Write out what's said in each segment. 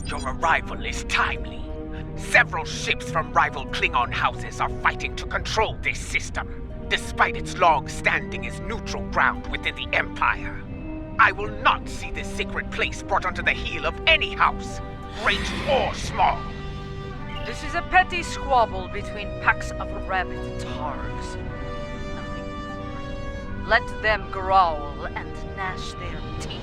Your arrival is timely. Several ships from rival Klingon houses are fighting to control this system, despite its long standing as neutral ground within the Empire. I will not see this sacred place brought under the heel of any house, great or small. This is a petty squabble between packs of rabid targs. Nothing more. Let them growl and gnash their teeth.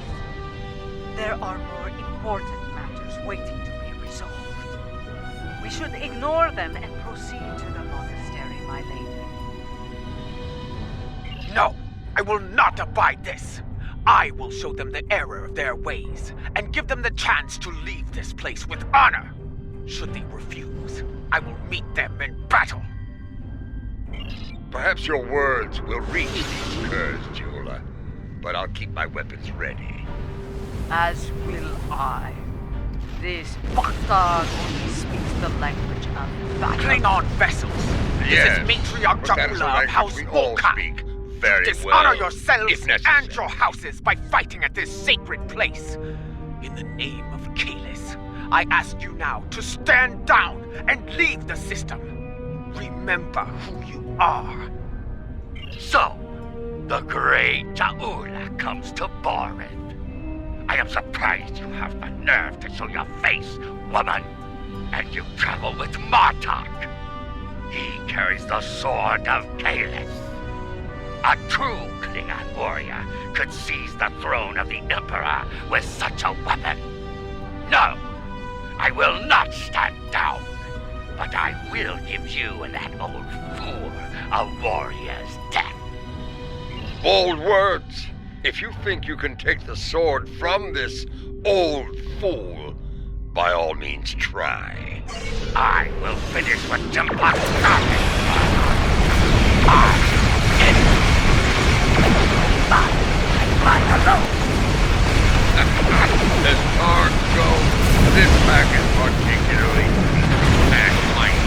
There are more important matters waiting to be resolved. We should ignore them and proceed to the monastery, my lady. No, I will not abide this. I will show them the error of their ways, and give them the chance to leave this place with honor. Should they refuse, I will meet them in battle. Perhaps your words will reach these curs, Jula, but I'll keep my weapons ready. As will I. This Bactard only speaks the language of battle. Klingon vessels. Yes, This is Matriarch but that is a Jahula of House language we all Volkai. speak very Dishonor well, yourselves if necessary. and your houses by fighting at this sacred place. In the name of Kalis, I ask you now to stand down and leave the system. Remember who you are. So, the great Jahula comes to Boris. I am surprised you have the nerve to show your face, woman. And you travel with Martok. He carries the sword of Kalis. A true Klingon warrior could seize the throne of the Emperor with such a weapon. No, I will not stand down. But I will give you and that old fool a warrior's death. Bold words. If you think you can take the sword from this old fool, by all means try. I will finish what Jimpak started. As far as goes, this pack is particularly and mighty.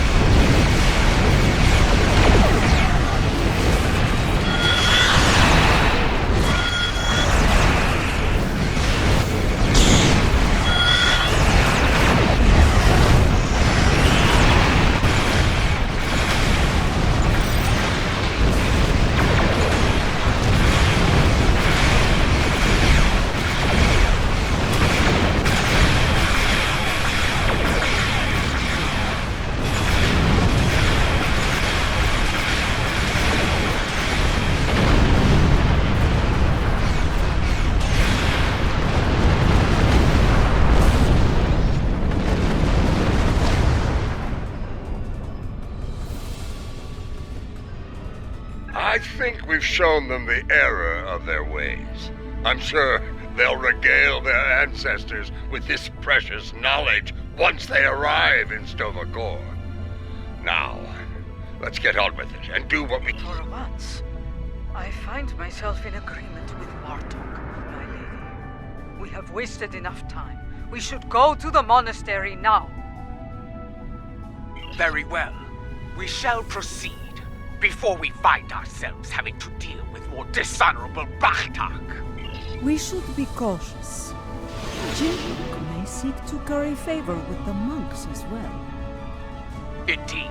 I think we've shown them the error of their ways. I'm sure they'll regale their ancestors with this precious knowledge once they arrive in Stovagor. Now, let's get on with it and do what we... For once, I find myself in agreement with Martok, my lady. We have wasted enough time. We should go to the monastery now. Very well. We shall proceed, before we find ourselves having to deal with more dishonorable Bactak. We should be cautious. Jimpak may seek to curry favor with the monks as well. Indeed,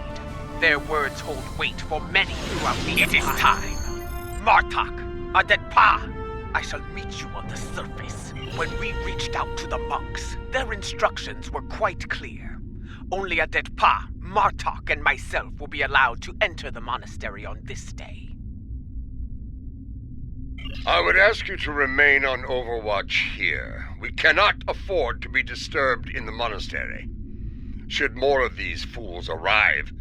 their words hold weight for many throughout the Empire. It is time. Martok, Adetpa, I shall meet you on the surface. When we reached out to the monks, their instructions were quite clear. Only Adetpa, Martok, and myself will be allowed to enter the monastery on this day. I would ask you to remain on Overwatch here. We cannot afford to be disturbed in the monastery. Should more of these fools arrive,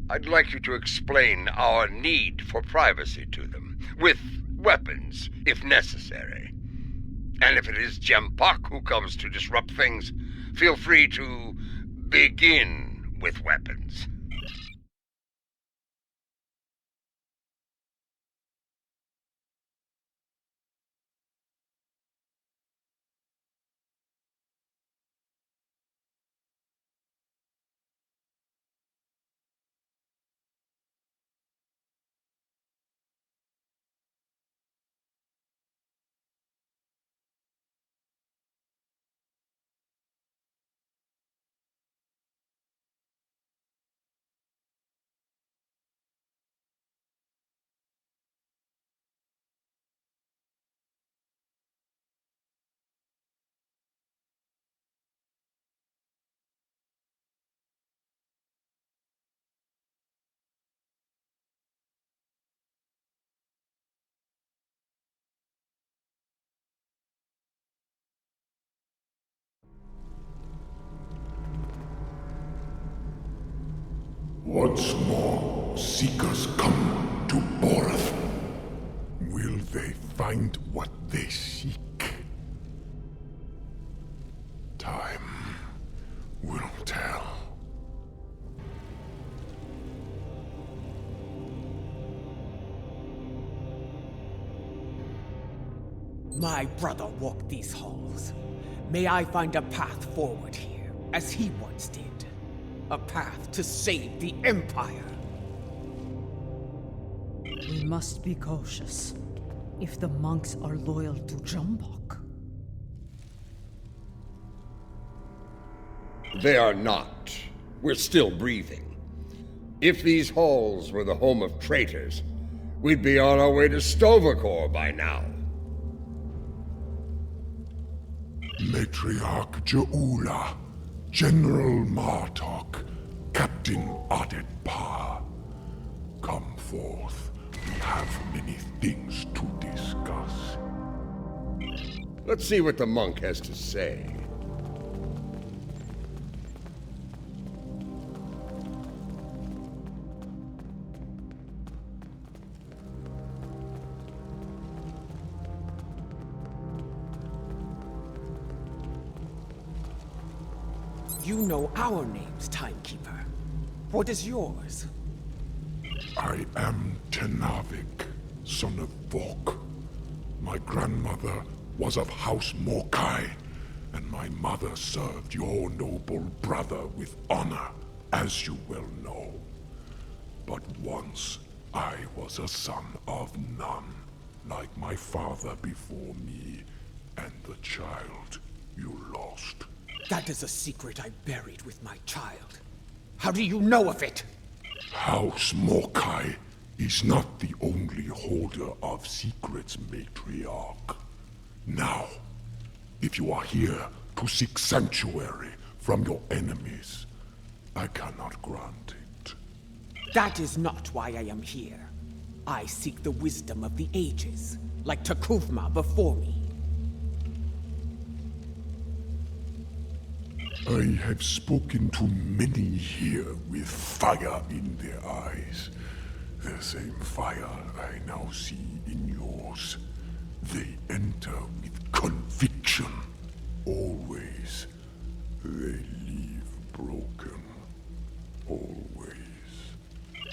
I'd like you to explain our need for privacy to them, with weapons, if necessary. And if it is Jempak who comes to disrupt things, feel free to begin with weapons. Once more, seekers come to Boreth. Will they find what they seek? Time will tell. My brother walked these halls. May I find a path forward here, as he once did. A path to save the Empire. We must be cautious. If the monks are loyal to Jambok. They are not. We're still breathing. If these halls were the home of traitors, we'd be on our way to Sto-vo-kor by now. Matriarch Je'ula, General Martok, Captain Adet-Pa. Come forth. We have many things to discuss. Let's see what the monk has to say. You know our names, Timekeeper. What is yours? I am Tenavik, son of Vok. My grandmother was of House Morkai, and my mother served your noble brother with honor, as you well know. But once, I was a son of none, like my father before me, and the child you lost. That is a secret I buried with my child. How do you know of it? House Morkai is not the only holder of secrets, Matriarch. Now, if you are here to seek sanctuary from your enemies, I cannot grant it. That is not why I am here. I seek the wisdom of the ages, like Takufma before me. I have spoken to many here with fire in their eyes. The same fire I now see in yours. They enter with conviction. Always. They leave broken. Always.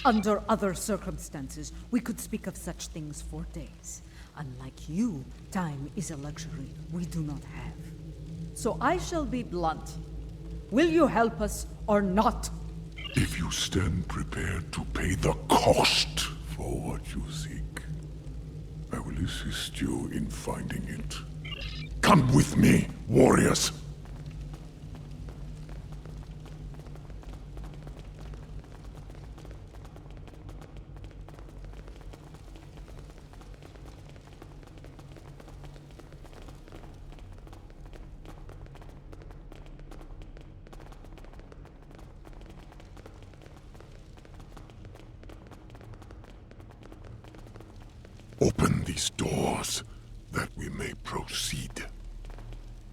Under other circumstances, we could speak of such things for days. Unlike you, time is a luxury we do not have. So I shall be blunt. Will you help us or not? If you stand prepared to pay the cost for what you seek, I will assist you in finding it. Come with me, warriors! Open these doors, that we may proceed.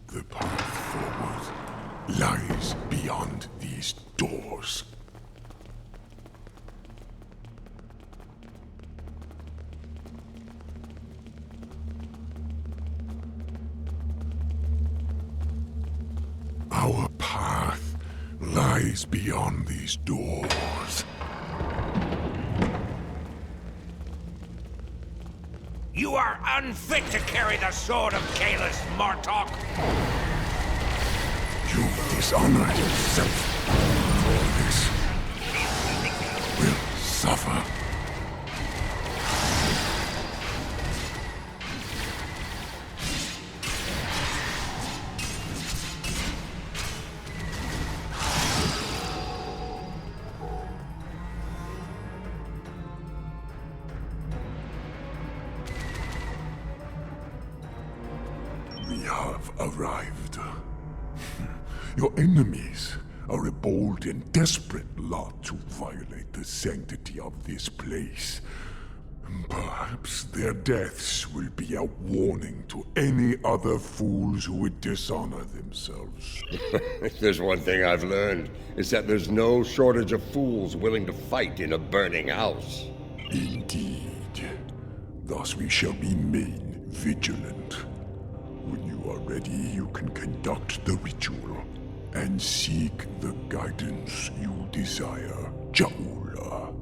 The path forward lies beyond these doors. Our path lies beyond these doors. You are unfit to carry the sword of Kalis, Martok! You dishonor yourself. For this will suffer. We have arrived. Your enemies are a bold and desperate lot to violate the sanctity of this place. Perhaps their deaths will be a warning to any other fools who would dishonor themselves. If there's one thing I've learned, it's that there's no shortage of fools willing to fight in a burning house. Indeed. Thus we shall remain vigilant. When you are ready, you can conduct the ritual and seek the guidance you desire, Jaula.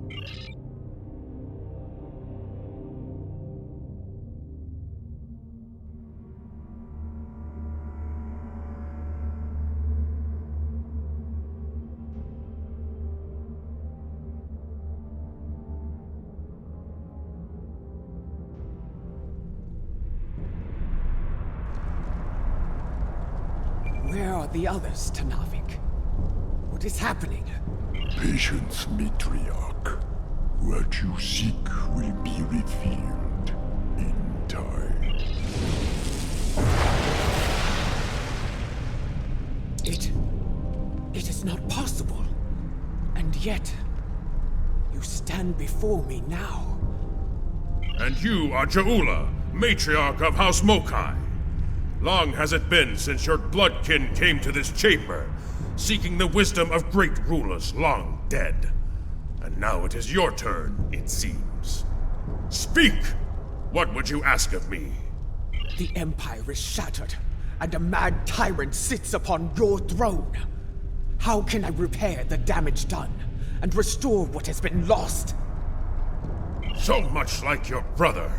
Where are the others, Tanavik? What is happening? Patience, Matriarch. What you seek will be revealed in time. It is not possible. And yet, you stand before me now. And you are Jaula, matriarch of House Mokai. Long has it been since your bloodkin came to this chamber, seeking the wisdom of great rulers long dead. And now it is your turn, it seems. Speak! What would you ask of me? The Empire is shattered, and a mad tyrant sits upon your throne. How can I repair the damage done, and restore what has been lost? So much like your brother,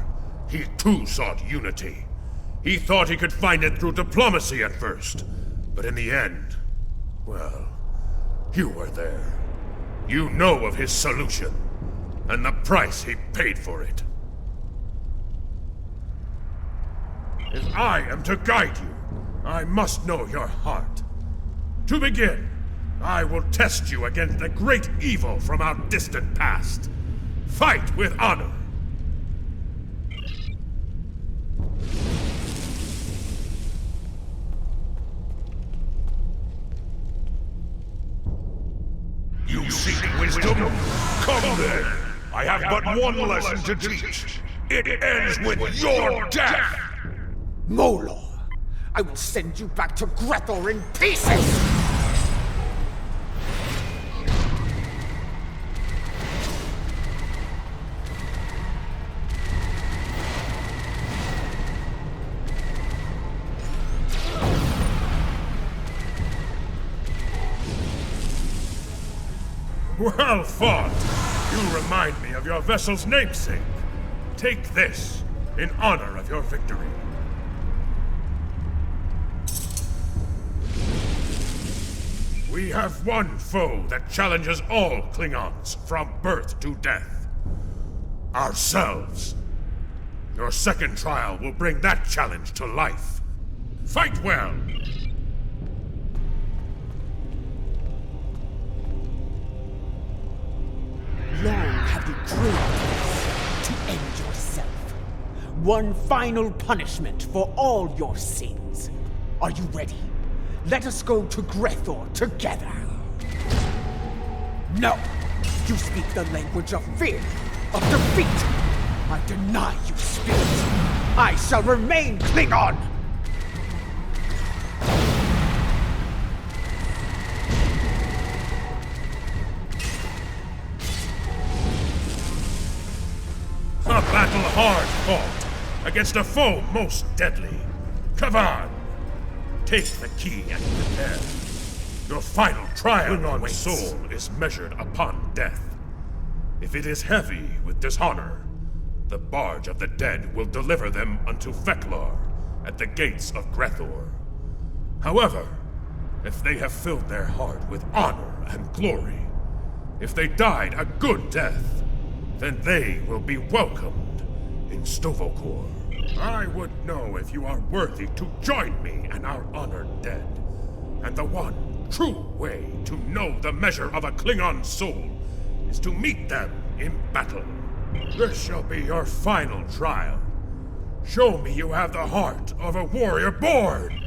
he too sought unity. He thought he could find it through diplomacy at first, but in the end, well, you were there. You know of his solution, and the price he paid for it. If I am to guide you, I must know your heart. To begin, I will test you against the great evil from our distant past. Fight with honor. You seek wisdom? Come then! I have but one lesson to teach. It ends with your death! Molor! I will send you back to Grethor in pieces! Well fought! You remind me of your vessel's namesake. Take this in honor of your victory. We have one foe that challenges all Klingons from birth to death. Ourselves. Your second trial will bring that challenge to life. Fight well! Long have you craved to end yourself. One final punishment for all your sins. Are you ready? Let us go to Grethor together. No! You speak the language of fear, of defeat. I deny you, spirit. I shall remain Klingon! A battle hard fought against a foe most deadly. Kavan, take the key and prepare. Your final trial on soul is measured upon death. If it is heavy with dishonor, the barge of the dead will deliver them unto Veklar at the gates of Grethor. However, if they have filled their heart with honor and glory, if they died a good death, then they will be welcomed in Stovokor. I would know if you are worthy to join me and our honored dead. And the one true way to know the measure of a Klingon soul is to meet them in battle. This shall be your final trial. Show me you have the heart of a warrior born!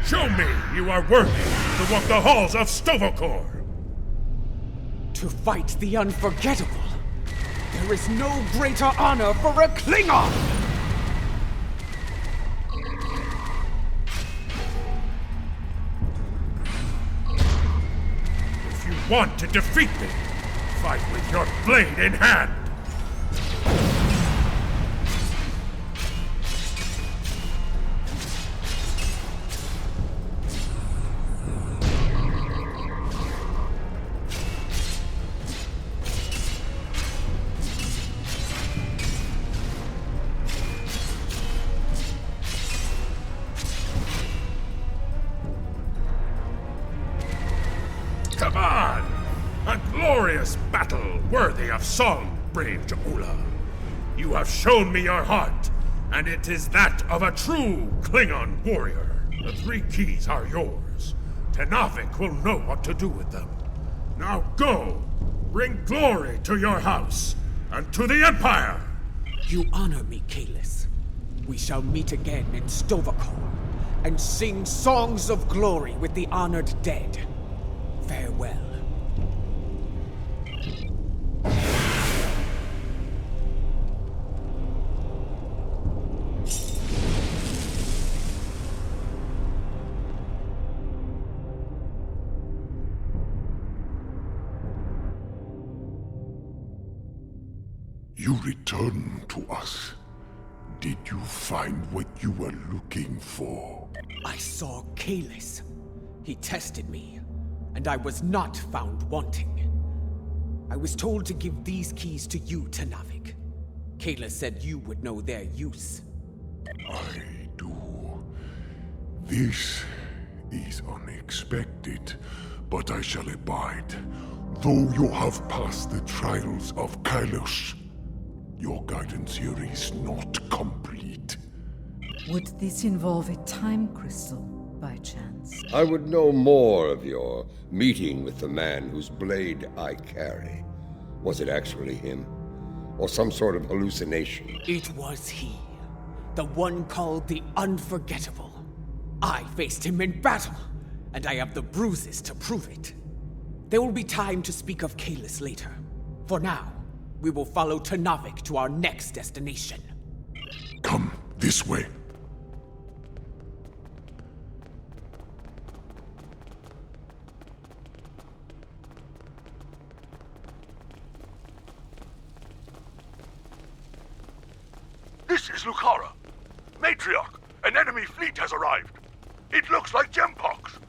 Show me you are worthy to walk the halls of Stovokor! To fight the unforgettable. There is no greater honor for a Klingon! If you want to defeat me, fight with your blade in hand! Come on! A glorious battle worthy of song, brave Ja'ula. You have shown me your heart, and it is that of a true Klingon warrior. The 3 keys are yours. Tenavik will know what to do with them. Now go! Bring glory to your house, and to the Empire! You honor me, Kahless. We shall meet again in Sto-vo-kor, and sing songs of glory with the honored dead. Farewell. You returned to us. Did you find what you were looking for? I saw Kahless. He tested me, and I was not found wanting. I was told to give these keys to you, Tenavik. Kahless said you would know their use. I do. This is unexpected, but I shall abide. Though you have passed the trials of Kahless, your guidance here is not complete. Would this involve a time crystal, by chance? I would know more of your meeting with the man whose blade I carry. Was it actually him? Or some sort of hallucination? It was he. The one called the Unforgettable. I faced him in battle, and I have the bruises to prove it. There will be time to speak of Kahless later. For now, we will follow Tenavik to our next destination. Come this way. This is Lucara. Matriarch, an enemy fleet has arrived. It looks like Gempox.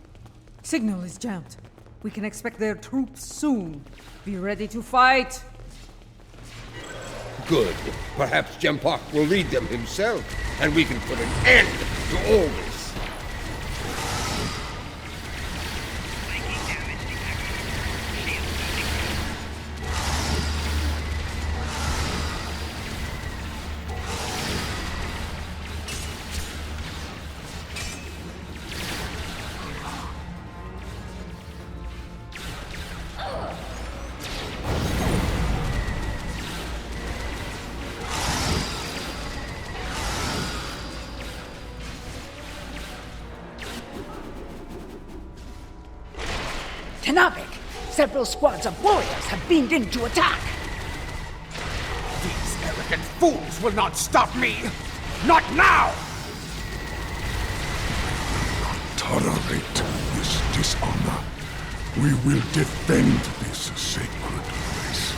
Signal is jammed. We can expect their troops soon. Be ready to fight. Good. Perhaps Gempox will lead them himself, and we can put an end to all this. Tenavik, several squads of warriors have beamed in to attack. These arrogant fools will not stop me! Not now! Tolerate this dishonor. We will defend this sacred place.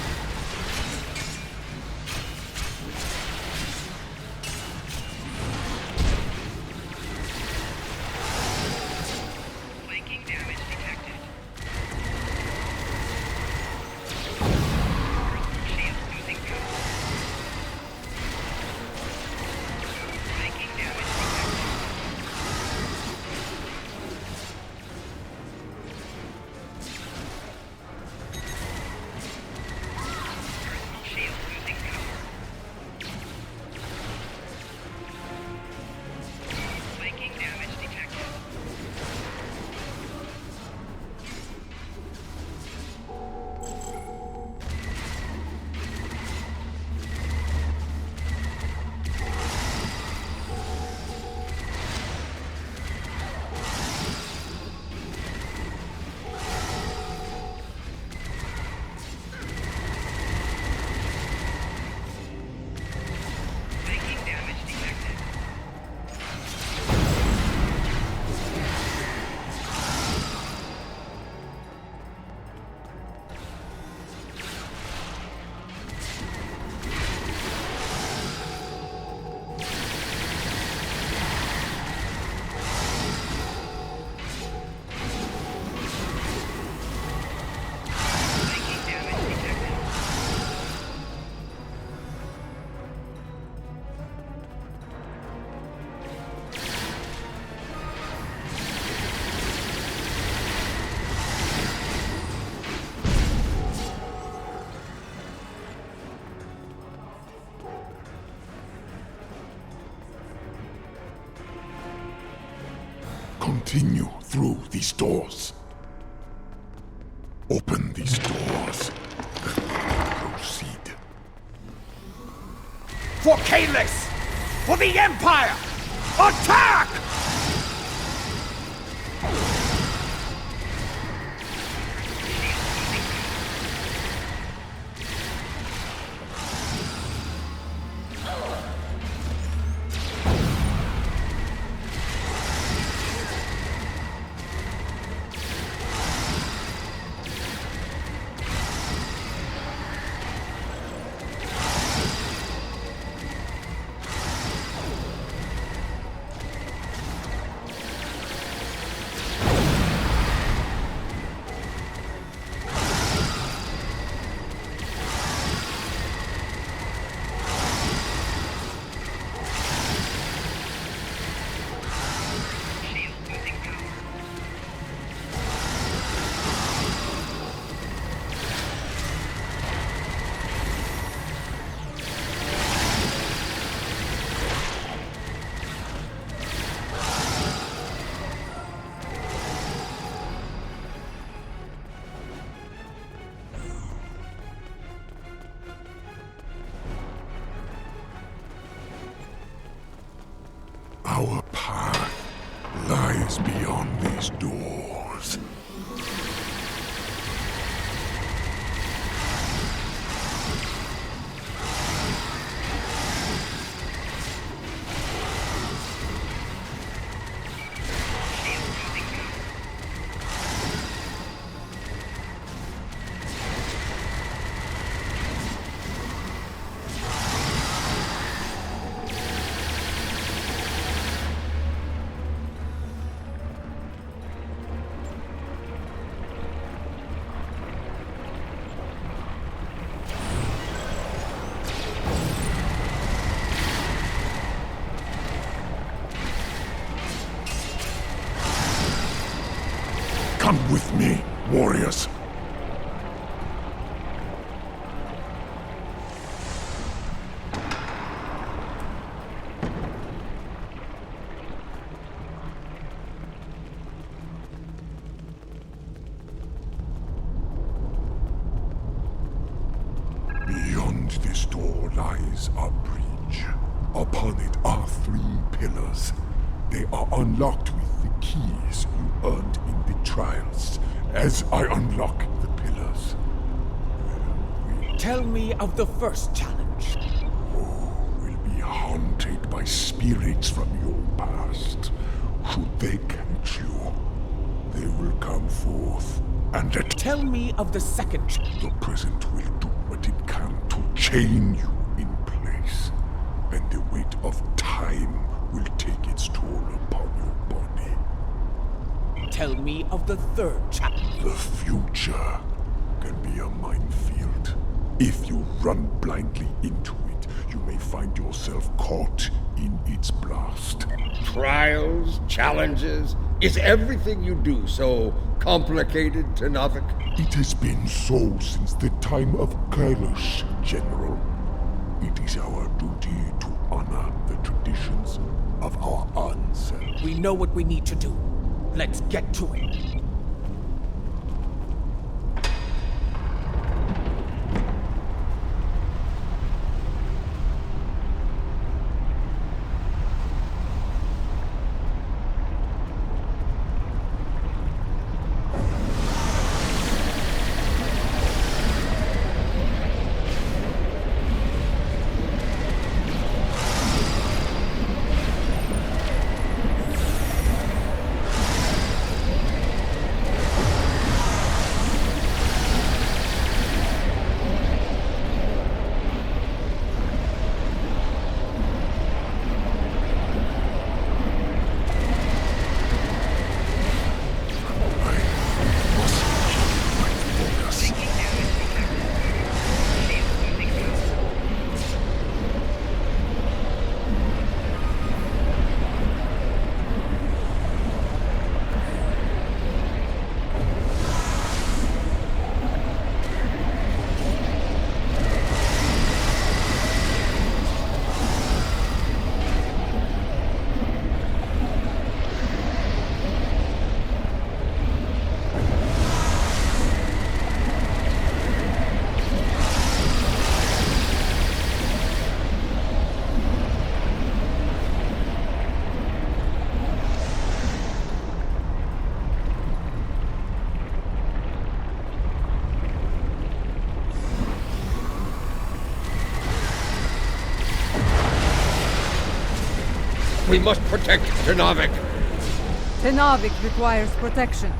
continue through these doors. Open these doors and proceed. For Kalis! For the Empire! Attack! Our path lies beyond these doors. Come with me, warriors. Beyond this door lies a bridge. Upon it are 3 pillars. They are unlocked with the keys you earned in the trials. As I unlock the pillars, Tell me of the first challenge. will be haunted by spirits from your past. Should they catch you, they will come forth, and at Tell me of the second challenge. the present will do what it can to chain you in place, and the weight of time will take its toll upon your body. Tell me of the third challenge. The future can be a minefield. If you run blindly into it, you may find yourself caught in its blast. Trials, challenges, is everything you do so complicated, Tenavik? It has been so since the time of Kailash, General. It is our duty to honor the traditions of our ancestors. We know what we need to do. Let's get to it. We must protect Tenavik. Tenavik requires protection.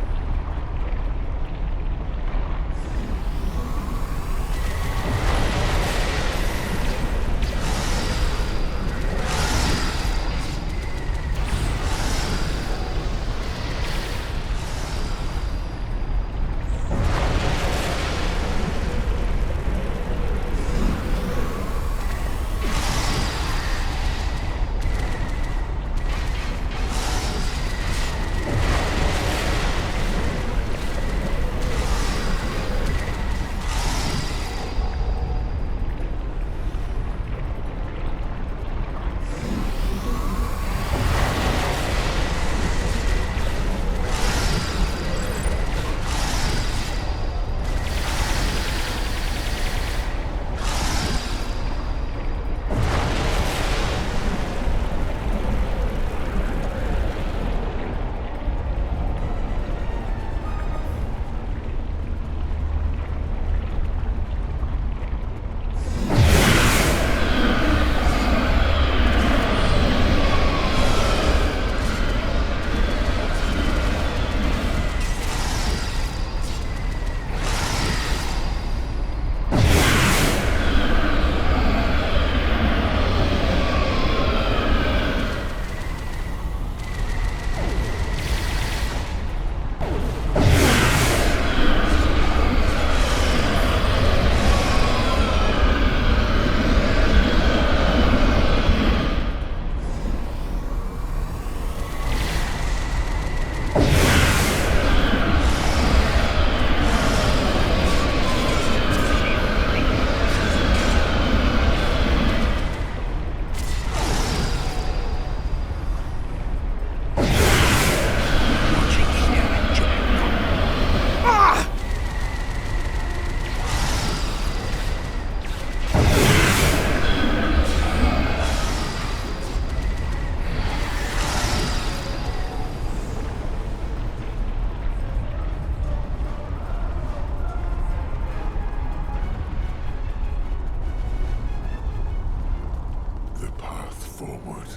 The path forward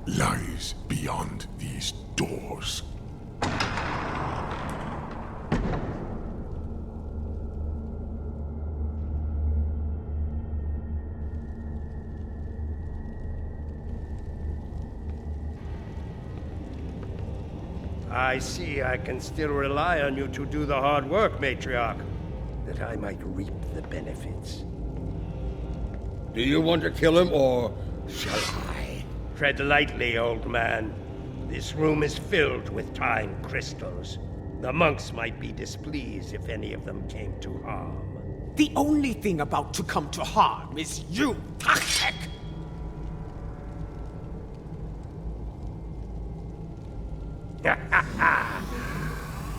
lies beyond these doors. I see I can still rely on you to do the hard work, Matriarch, that I might reap the benefits. Do you want to kill him, or shall I? Tread lightly, old man. This room is filled with time crystals. The monks might be displeased if any of them came to harm. The only thing about to come to harm is you, Taktek!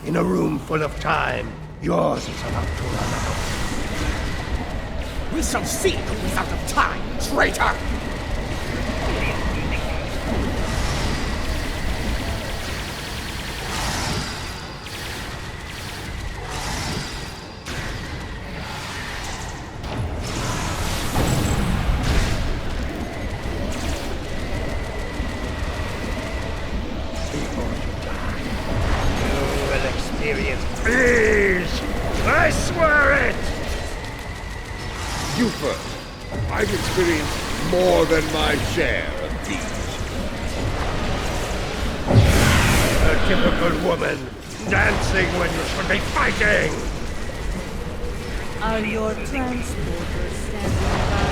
In a room full of time, yours is about to run out. We shall see who is out of time, traitor! Please! I swear it! You first. I've experienced more than my share of these. A typical woman, dancing when you should be fighting! Are your transporters standing by?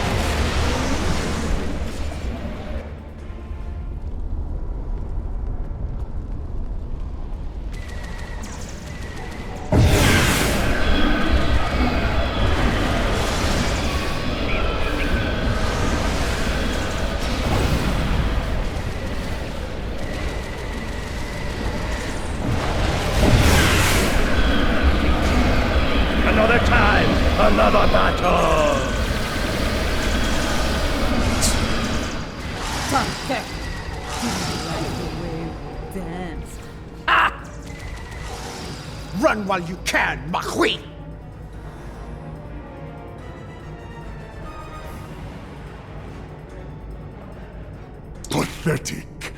Another time, another battle! Taktek! Do you like the way we danced? Ah! Run while you can, Makhui! Pathetic.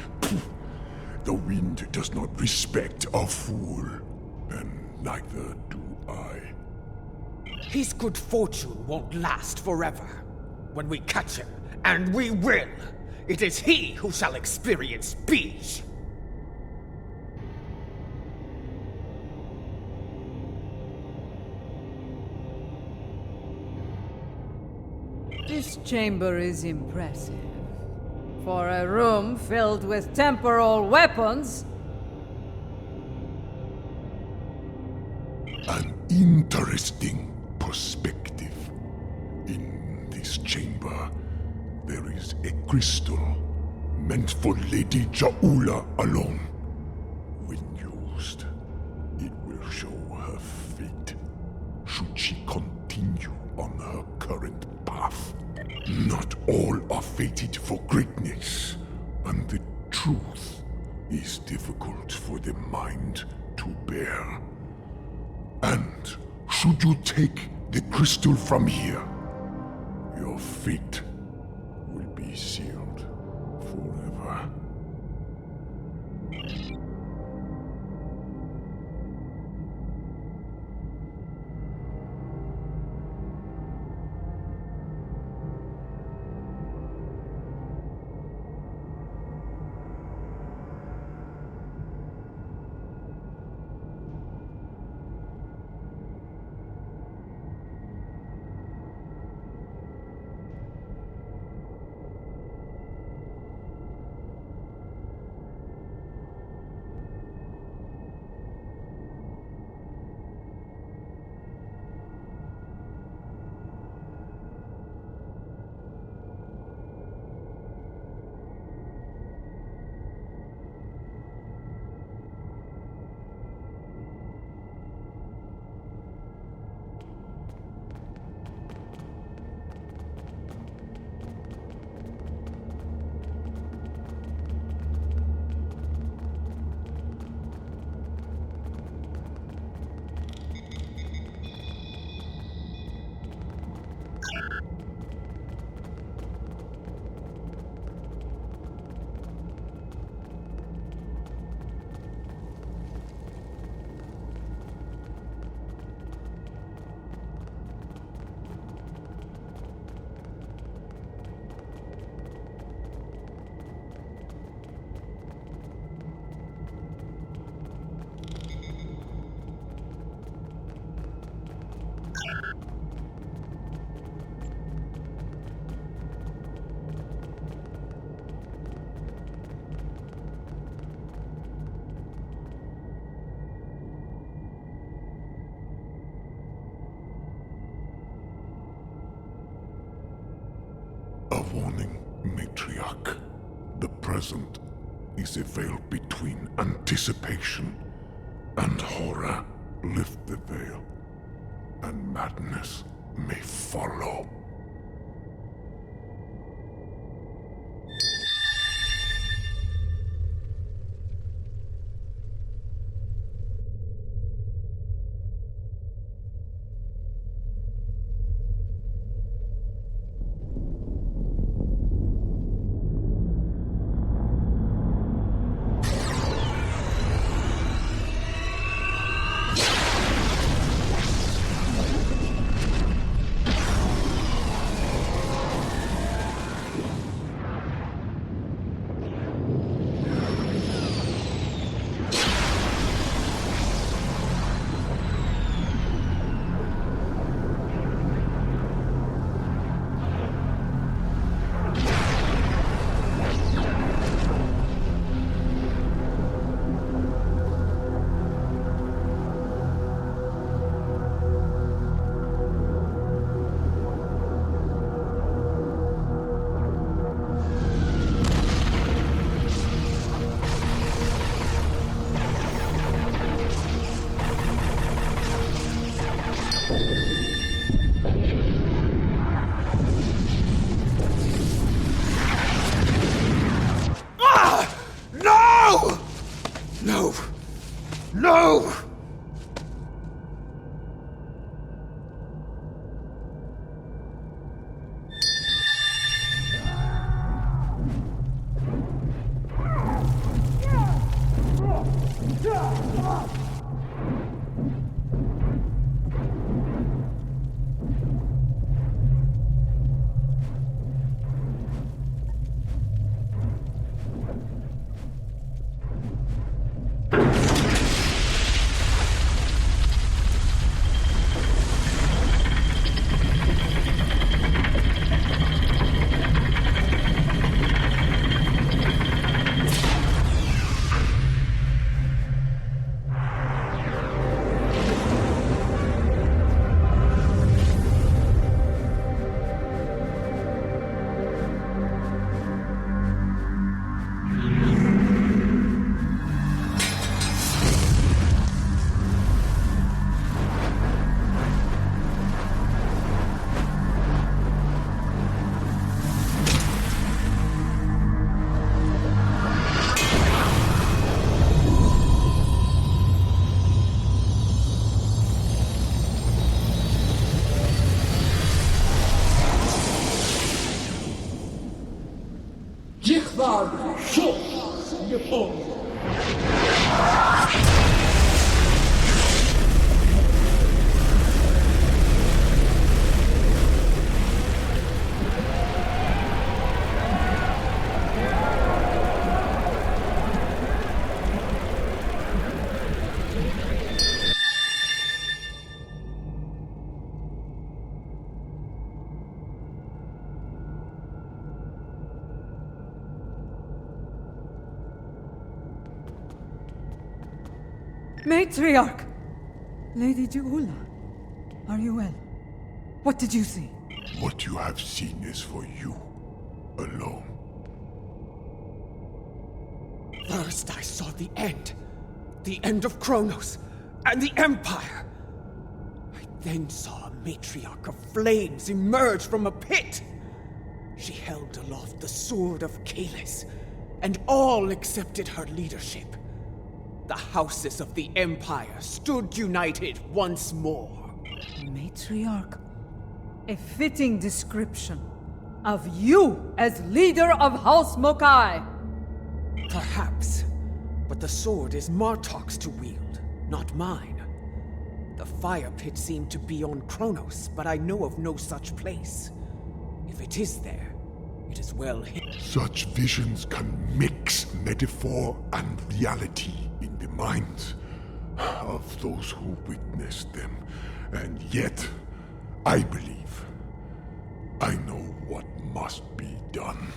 The wind does not respect a fool, and neither do I. His good fortune won't last forever. When we catch him, and we will, it is he who shall experience peace. This chamber is impressive. For a room filled with temporal weapons. An interesting perspective. In this chamber, there is a crystal meant for Lady Jaula alone. When used, it will show her fate, should she continue on her current path. Not all are fated for greatness, and the truth is difficult for the mind to bear. And should you take the crystal from here, your fate will be sealed forever. A warning, Matriarch. The present is a veil between anticipation and horror. Lift the veil, and madness may follow. No! No! Svarg Short Nepal. Matriarch! Lady Juula, are you well? What did you see? What you have seen is for you alone. First I saw the end. The end of Kronos and the Empire. I then saw a matriarch of flames emerge from a pit. She held aloft the sword of Kalis, and all accepted her leadership. The houses of the Empire stood united once more. Matriarch, a fitting description of you as leader of House Mokai. Perhaps, but the sword is Martok's to wield, not mine. The fire pit seemed to be on Kronos, but I know of no such place. If it is there, it is well hidden. Such visions can mix metaphor and reality in the minds of those who witnessed them. And yet, I believe I know what must be done.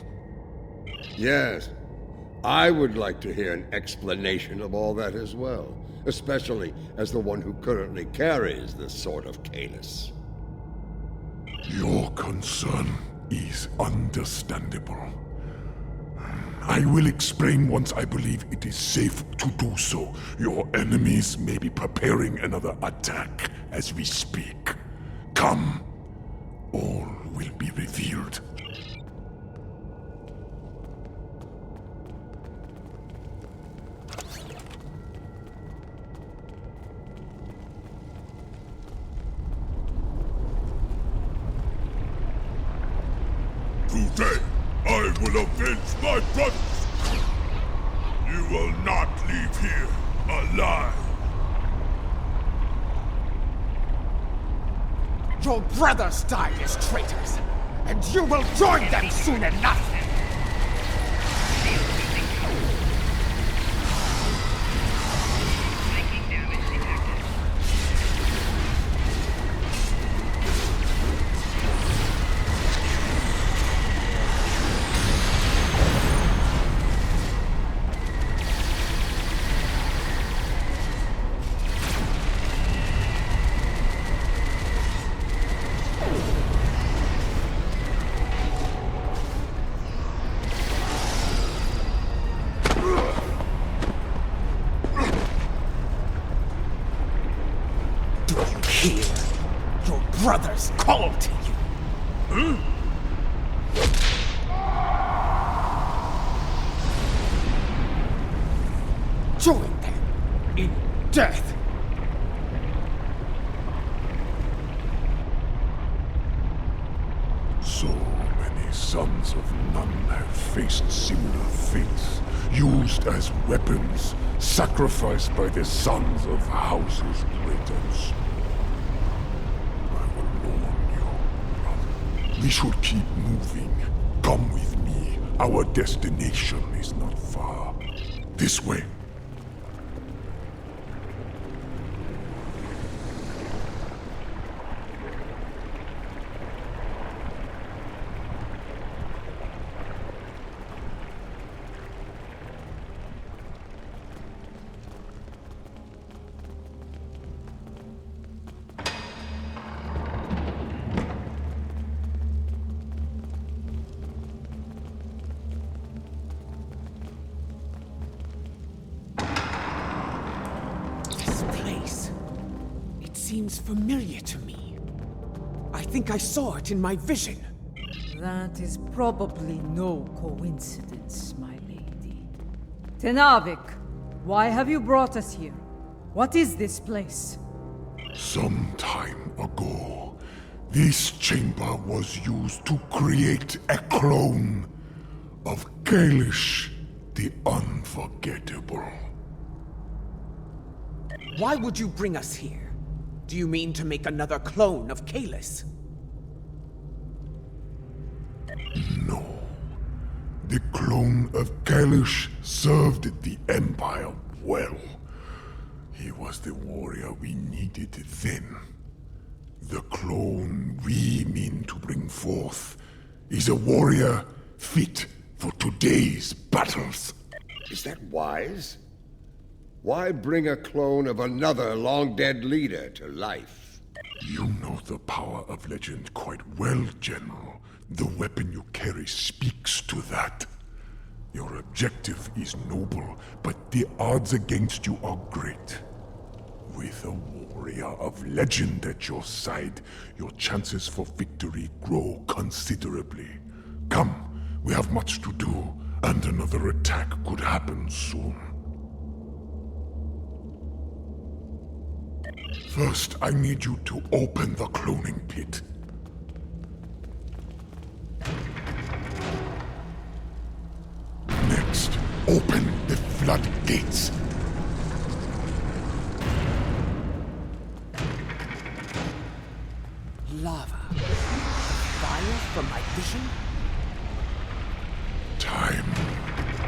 Yes, I would like to hear an explanation of all that as well, especially as the one who currently carries the Sword of Kalis. Your concern is understandable. I will explain once I believe it is safe to do so. Your enemies may be preparing another attack as we speak. Come, all will be revealed. Today, I will avenge my brothers! You will not leave here alive! Your brothers died as traitors, and you will join them soon enough! Here, your brothers call to you. Join them in death. So many sons of none have faced similar fates, used as weapons, sacrificed by the sons of houses great and small. We should keep moving. Come with me. Our destination is not far. This way. Seems familiar to me. I think I saw it in my vision. That is probably no coincidence, my lady. Tenavik, why have you brought us here? What is this place? Some time ago, this chamber was used to create a clone of Kalish, the unforgettable. Why would you bring us here? Do you mean to make another clone of Kalis? No. The clone of Kalish served the Empire well. He was the warrior we needed then. The clone we mean to bring forth is a warrior fit for today's battles. Is that wise? Why bring a clone of another long-dead leader to life? You know the power of legend quite well, General. The weapon you carry speaks to that. Your objective is noble, but the odds against you are great. With a warrior of legend at your side, your chances for victory grow considerably. Come, we have much to do, and another attack could happen soon. First, I need you to open the cloning pit. Next, open the floodgates. Lava. Fire from my vision? Time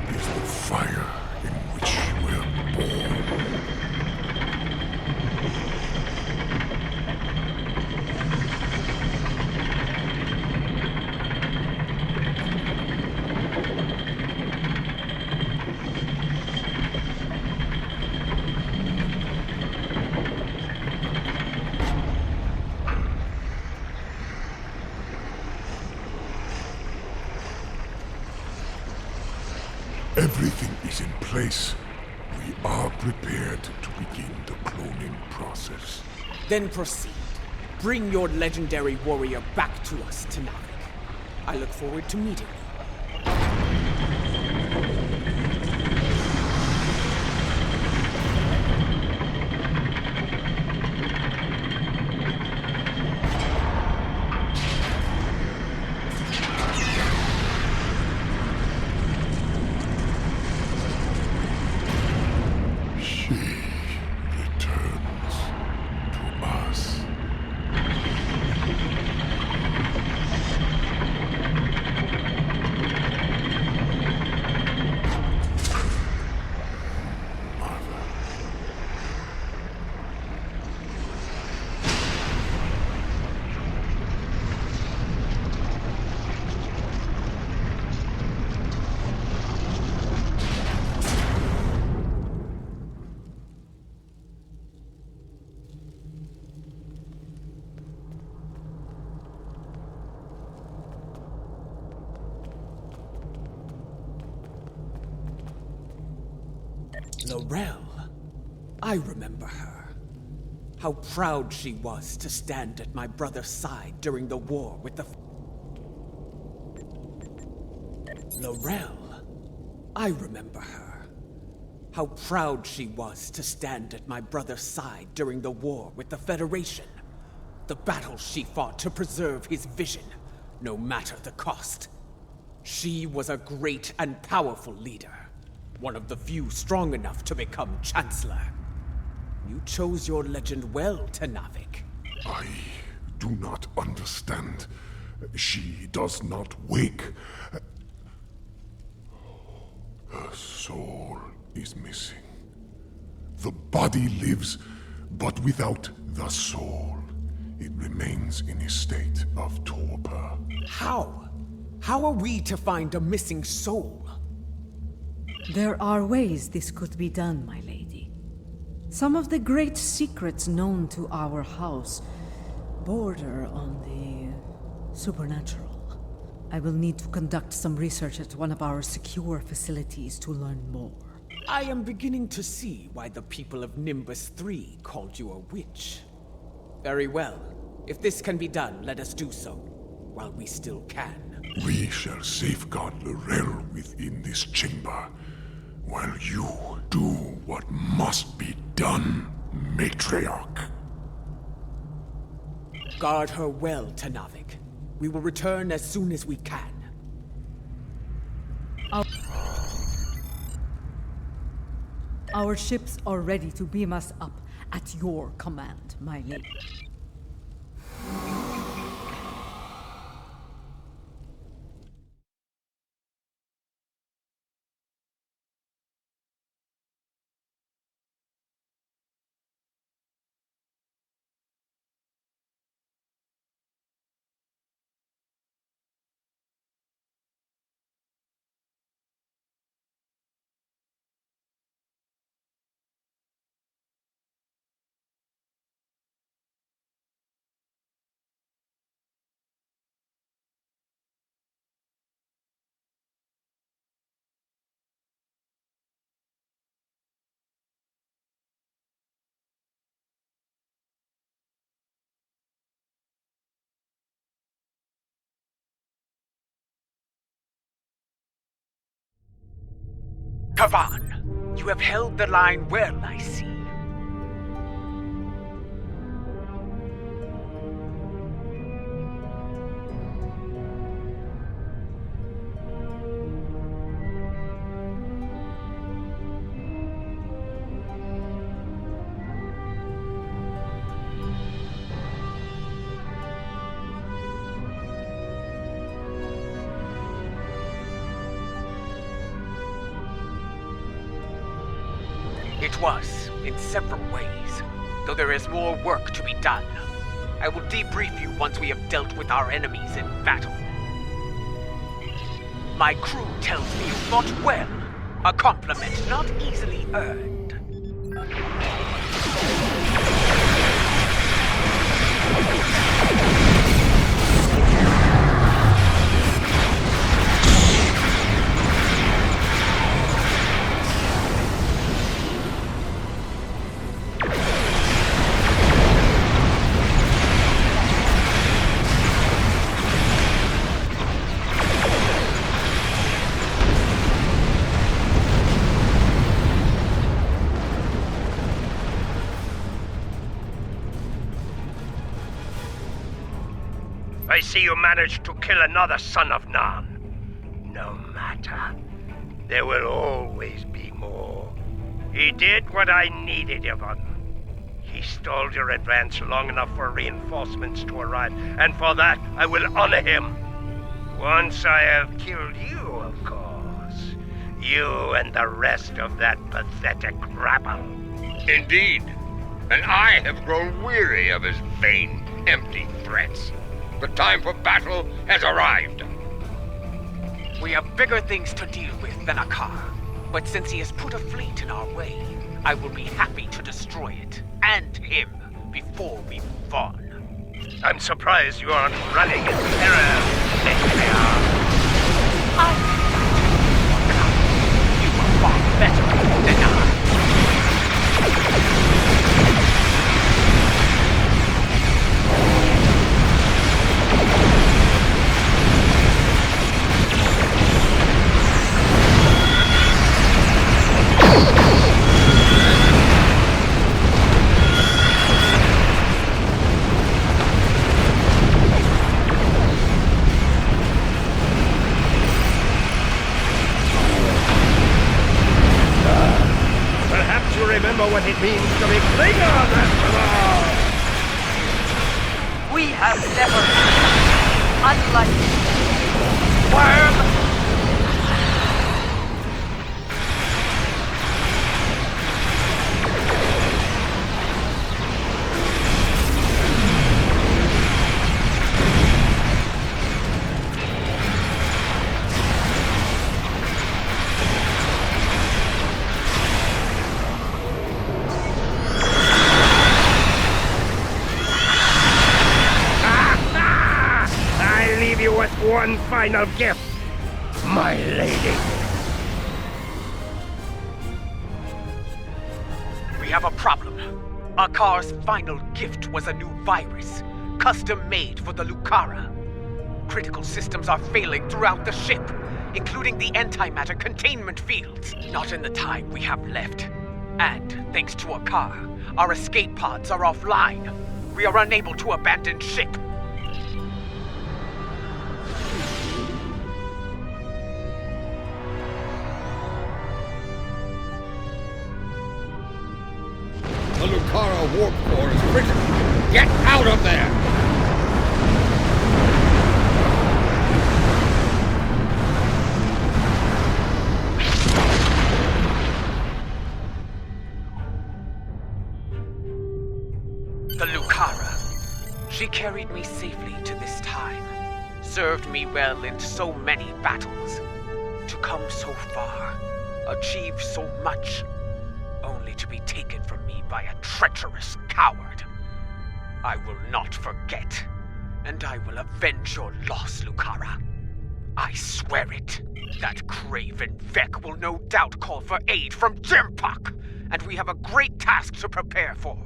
is the fire in which we're born. Everything is in place. We are prepared to begin the cloning process. Then proceed. Bring your legendary warrior back to us, Tenavik. I look forward to meeting you. She returns to us. Laurel. I remember her. How proud she was to stand at my brother's side during the war with the... Laurel. I remember her. How proud she was to stand at my brother's side during the war with the Federation. The battle she fought to preserve his vision, no matter the cost. She was a great and powerful leader. One of the few strong enough to become Chancellor. You chose your legend well, Tenavik. I do not understand. She does not wake. Her soul is missing. The body lives, but without the soul. It remains in a state of torpor. How? How are we to find a missing soul? There are ways this could be done, my lady. Some of the great secrets known to our house border on the supernatural. I will need to conduct some research at one of our secure facilities to learn more. I am beginning to see why the people of Nimbus 3 called you a witch. Very well. If this can be done, let us do so, while we still can. We shall safeguard Laurel within this chamber, while you do what must be done, Matriarch. Guard her well, Tenavik. We will return as soon as we can. Our ships are ready to beam us up at your command, my liege. Kavan, you have held the line well, I see. It was, in several ways, though there is more work to be done. I will debrief you once we have dealt with our enemies in battle. My crew tells me you fought well, a compliment not easily earned. I see you managed to kill another son of Nan. No matter. There will always be more. He did what I needed of him. He stalled your advance long enough for reinforcements to arrive, and for that I will honor him. Once I have killed you, of course. You and the rest of that pathetic rabble. Indeed. And I have grown weary of his vain, empty threats. The time for battle has arrived. We have bigger things to deal with than Akar. But since he has put a fleet in our way, I will be happy to destroy it, and him, before we move on. I'm surprised you aren't running in terror, Neklear. You are far better than I. Remember what it means to be Klingon after all! We have never unlike worm. One final gift, my lady. We have a problem. Akar's final gift was a new virus, custom made for the Lucara. Critical systems are failing throughout the ship, including the antimatter containment fields. Not in the time we have left. And, thanks to Akar, our escape pods are offline. We are unable to abandon ship. The Lucara warp core is critical. Get out of there! The Lucara. She carried me safely to this time, served me well in so many battles. To come so far, achieve so much, only to be taken from me by a treacherous coward. I will not forget, and I will avenge your loss, Lucara. I swear it. That craven Vec will no doubt call for aid from Jimpak, and we have a great task to prepare for.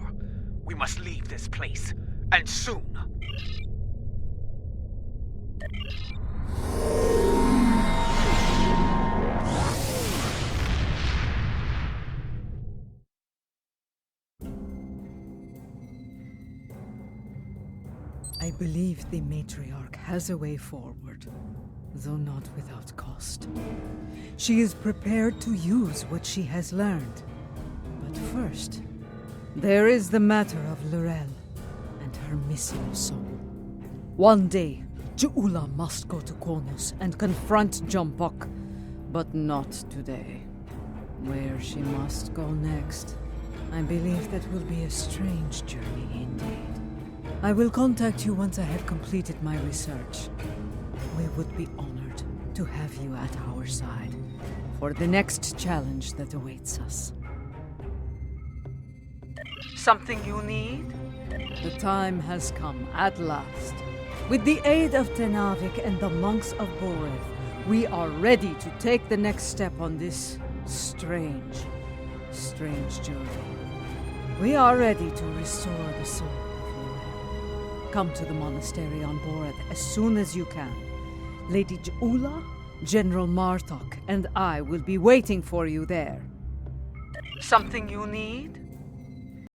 We must leave this place, and soon. I believe the matriarch has a way forward, though not without cost. She is prepared to use what she has learned. But first, there is the matter of Lorel and her missing soul. One day, Ju'ula must go to Konos and confront Jumpuck, but not today. Where she must go next, I believe that will be a strange journey indeed. I will contact you once I have completed my research. We would be honored to have you at our side for the next challenge that awaits us. Something you need? The time has come, at last. With the aid of Tenavik and the monks of Boreth, we are ready to take the next step on this strange journey. We are ready to restore the soul of Lorel. Come to the monastery on Boreth as soon as you can. Lady Ju'ula, General Martok, and I will be waiting for you there. Something you need?